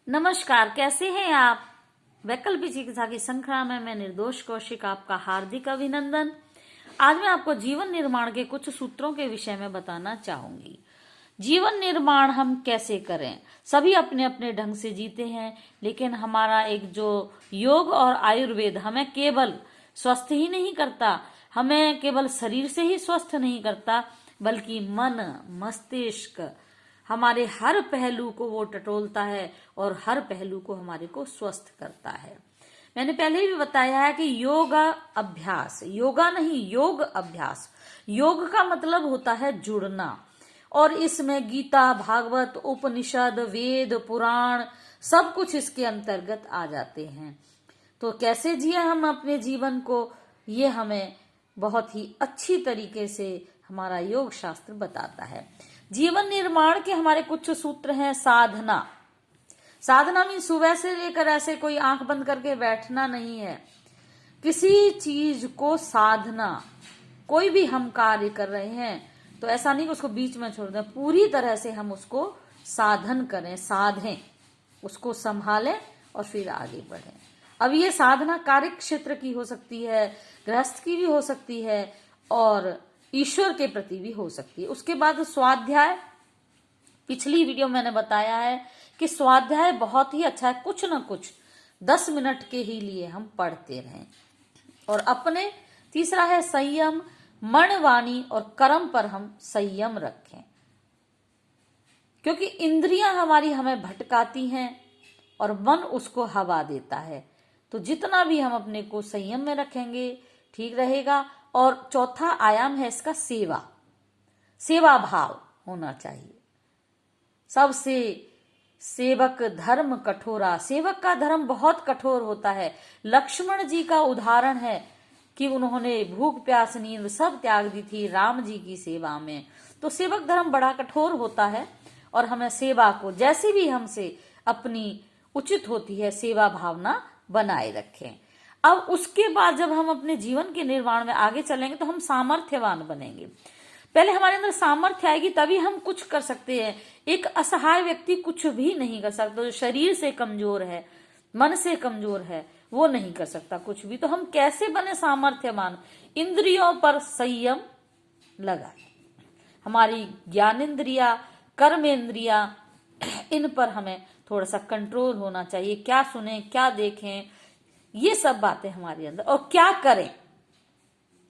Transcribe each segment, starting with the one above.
नमस्कार, कैसे हैं आप। वैकल्पिक चिकित्सा की श्रृंखला में मैं निर्दोष कौशिक आपका हार्दिक अभिनंदन। आज मैं आपको जीवन निर्माण के कुछ सूत्रों के विषय में बताना चाहूंगी। जीवन निर्माण हम कैसे करें। सभी अपने अपने ढंग से जीते हैं, लेकिन हमारा एक जो योग और आयुर्वेद हमें केवल स्वस्थ ही नहीं करता, हमें केवल शरीर से ही स्वस्थ नहीं करता, बल्कि मन, मस्तिष्क, हमारे हर पहलू को वो टटोलता है और हर पहलू को हमारे को स्वस्थ करता है। मैंने पहले भी बताया है कि योगा अभ्यास, योगा नहीं योग अभ्यास। योग का मतलब होता है जुड़ना, और इसमें गीता, भागवत, उपनिषद, वेद, पुराण सब कुछ इसके अंतर्गत आ जाते हैं। तो कैसे जिए हम अपने जीवन को, ये हमें बहुत ही अच्छी तरीके से हमारा योग शास्त्र बताता है। जीवन निर्माण के हमारे कुछ सूत्र हैं। साधना, साधना मीन सुबह से लेकर ऐसे कोई आंख बंद करके बैठना नहीं है। किसी चीज को साधना, कोई भी हम कार्य कर रहे हैं तो ऐसा नहीं कि उसको बीच में छोड़ दें, पूरी तरह से हम उसको साधन करें, साधें, उसको संभालें और फिर आगे बढ़ें। अब ये साधना कार्य क्षेत्र की हो सकती है, गृहस्थ की भी हो सकती है और ईश्वर के प्रति भी हो सकती है। उसके बाद स्वाध्याय, पिछली वीडियो मैंने बताया है कि स्वाध्याय बहुत ही अच्छा है। कुछ ना कुछ 10 मिनट के ही लिए हम पढ़ते रहें। और अपने तीसरा है संयम, मन, वाणी और कर्म पर हम संयम रखें, क्योंकि इंद्रियां हमारी हमें भटकाती हैं और मन उसको हवा देता है। तो जितना भी हम अपने को संयम में रखेंगे ठीक रहेगा। और चौथा आयाम है इसका सेवा, सेवा भाव होना चाहिए। सबसे सेवक धर्म कठोरा, सेवक का धर्म बहुत कठोर होता है। लक्ष्मण जी का उदाहरण है कि उन्होंने भूख प्यास नींद सब त्याग दी थी राम जी की सेवा में। तो सेवक धर्म बड़ा कठोर होता है और हमें सेवा को जैसे भी हमसे अपनी उचित होती है सेवा भावना बनाए रखें। अब उसके बाद जब हम अपने जीवन के निर्माण में आगे चलेंगे तो हम सामर्थ्यवान बनेंगे। पहले हमारे अंदर सामर्थ्य आएगी तभी हम कुछ कर सकते हैं। एक असहाय व्यक्ति कुछ भी नहीं कर सकता, जो शरीर से कमजोर है, मन से कमजोर है, वो नहीं कर सकता कुछ भी। तो हम कैसे बने सामर्थ्यवान। इंद्रियों पर संयम लगाए, हमारी ज्ञानेन्द्रिया, कर्मेंद्रिया, इन पर हमें थोड़ा सा कंट्रोल होना चाहिए। क्या सुने, क्या देखें, ये सब बातें हमारे अंदर, और क्या करें,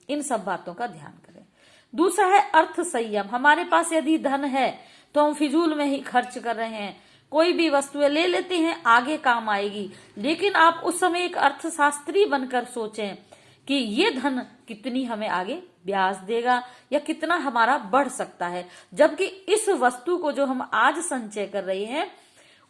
इन सब बातों का ध्यान करें। दूसरा है अर्थ संयम। हमारे पास यदि धन है तो हम फिजूल में ही खर्च कर रहे हैं, कोई भी वस्तुएं ले लेते हैं, आगे काम आएगी, लेकिन आप उस समय एक अर्थशास्त्री बनकर सोचें कि ये धन कितनी हमें आगे ब्याज देगा या कितना हमारा बढ़ सकता है, जबकि इस वस्तु को जो हम आज संचय कर रहे हैं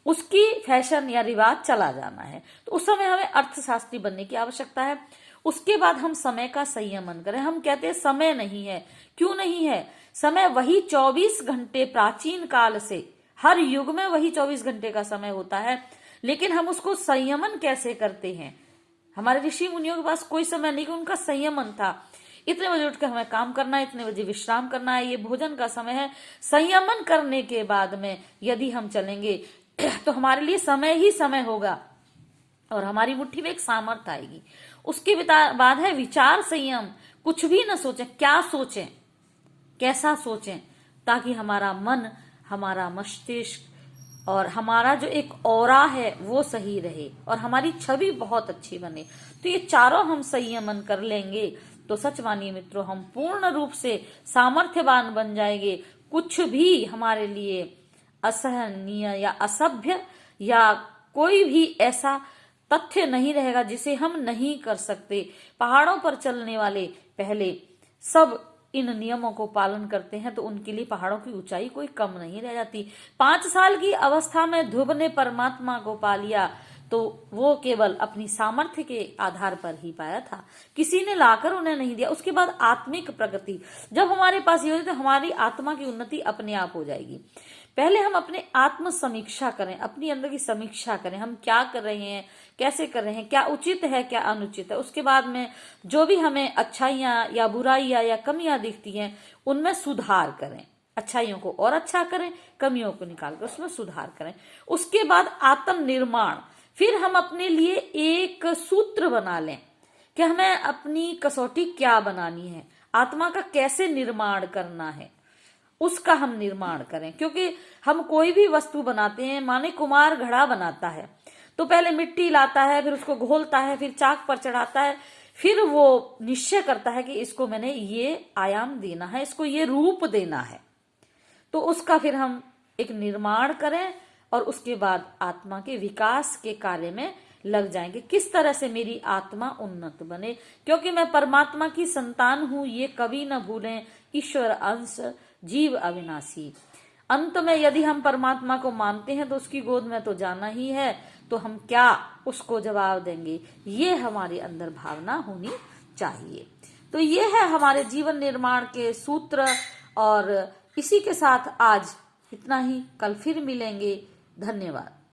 उसकी फैशन या रिवाज चला जाना है। तो उस समय हमें अर्थशास्त्री बनने की आवश्यकता है। उसके बाद हम समय का संयमन करें। हम कहते हैं समय नहीं है, क्यों नहीं है? समय वही 24 घंटे प्राचीन काल से, हर युग में वही 24 घंटे का समय होता है, लेकिन हम उसको संयमन कैसे करते हैं। हमारे ऋषि मुनियों के पास कोई समय नहीं कि उनका संयमन था। इतने बजे उठकर हमें काम करना है, इतने बजे विश्राम करना है, ये भोजन का समय है। संयमन करने के बाद में यदि हम चलेंगे तो हमारे लिए समय ही समय होगा और हमारी मुट्ठी में एक सामर्थ्य आएगी। उसके बाद है विचार संयम। कुछ भी न सोचें, क्या सोचें, कैसा सोचें, ताकि हमारा मन, हमारा मस्तिष्क और हमारा जो एक ऑरा है वो सही रहे और हमारी छवि बहुत अच्छी बने। तो ये चारों हम संयमन कर लेंगे तो सच मानिए मित्रों, हम पूर्ण रूप से सामर्थ्यवान बन जाएंगे। कुछ भी हमारे लिए असहनीय या असभ्य या कोई भी ऐसा तथ्य नहीं रहेगा जिसे हम नहीं कर सकते। पहाड़ों पर चलने वाले पहले सब इन नियमों को पालन करते हैं तो उनके लिए पहाड़ों की ऊंचाई कोई कम नहीं रह जाती। 5 साल की अवस्था में ध्रुव ने परमात्मा को पा लिया तो वो केवल अपनी सामर्थ्य के आधार पर ही पाया था, किसी ने लाकर उन्हें नहीं दिया। उसके बाद आत्मिक प्रगति, जब हमारे पास ये हो तो हमारी आत्मा की उन्नति अपने आप हो जाएगी। पहले हम अपने आत्म समीक्षा करें, अपनी अंदर की समीक्षा करें, हम क्या कर रहे हैं, कैसे कर रहे हैं, क्या उचित है, क्या अनुचित है। उसके बाद में जो भी हमें अच्छाइयां या बुराइयां या कमियां दिखती हैं उनमें सुधार करें, अच्छाइयों को और अच्छा करें, कमियों को निकाल कर उसमें सुधार करें। उसके बाद आत्म निर्माण, फिर हम अपने लिए एक सूत्र बना लें कि हमें अपनी कसौटी क्या बनानी है, आत्मा का कैसे निर्माण करना है, उसका हम निर्माण करें। क्योंकि हम कोई भी वस्तु बनाते हैं, माने कुम्हार घड़ा बनाता है तो पहले मिट्टी लाता है, फिर उसको घोलता है, फिर चाक पर चढ़ाता है, फिर वो निश्चय करता है कि इसको मैंने ये आयाम देना है, इसको ये रूप देना है। तो उसका फिर हम एक निर्माण करें और उसके बाद आत्मा के विकास के कार्य में लग जाएंगे। किस तरह से मेरी आत्मा उन्नत बने, क्योंकि मैं परमात्मा की संतान हूं, ये कभी न भूलें। ईश्वर अंश, जीव अविनाशी। अंत में यदि हम परमात्मा को मानते हैं तो उसकी गोद में तो जाना ही है, तो हम क्या उसको जवाब देंगे, ये हमारे अंदर भावना होनी चाहिए। तो ये है हमारे जीवन निर्माण के सूत्र। और इसी के साथ आज इतना ही, कल फिर मिलेंगे। धन्यवाद।